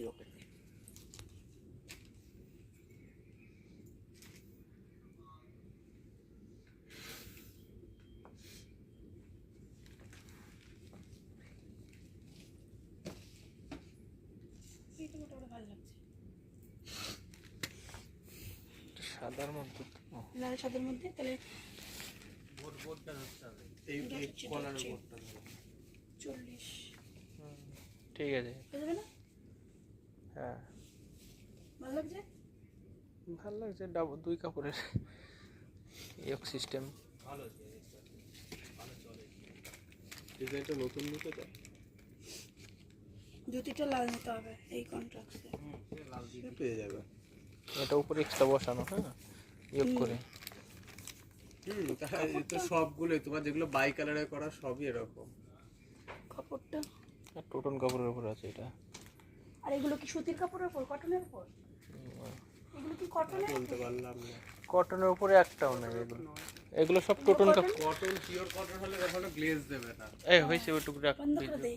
Kilo করে দে। এইটা মোটামুটি ভালো লাগছে। সাদার মধ্যে লাল সাদার মধ্যে তাহলে বোর্ডটা ধরতে হবে, এই কলারের বোর্ডটা ধরো। 40 ঠিক আছে। হয়ে যাবে না? হ্যাঁ ভালো লাগছে। ভালো লাগছে। দুই কাপড়ের ইয়ক সিস্টেম ভালো জিনিসটা, ভালো চলে। ডিজাইনটা নতুন নিতে তো জুতিটা লাল নিতে হবে এই কন্ট্রাক্টে। লাল দিয়ে পেয়ে যাবে। এটা উপরে এক্সট্রা বসানো, হ্যাঁ ইয়ক করে। তাহলে তো সবগুলোই তোমার যেগুলো বাই কালারে করা সবই এরকম। কাপড়টা আর টোটন কাপড়ের উপর আছে এটা। আর এগুলো কি সুতির কাপড়ের উপর, কটনের উপর? এগুলো কি কটনের? বলতে পারলাম না। কটনের উপরে একটাও নেই এগুলো, এগুলো সব টোটন কাপড়। কটন পিওর কটন হলে কখনো গ্লেজ দেবে না। এই হয়েছে ওইটুকু রাখ। বন্ধ করে দে।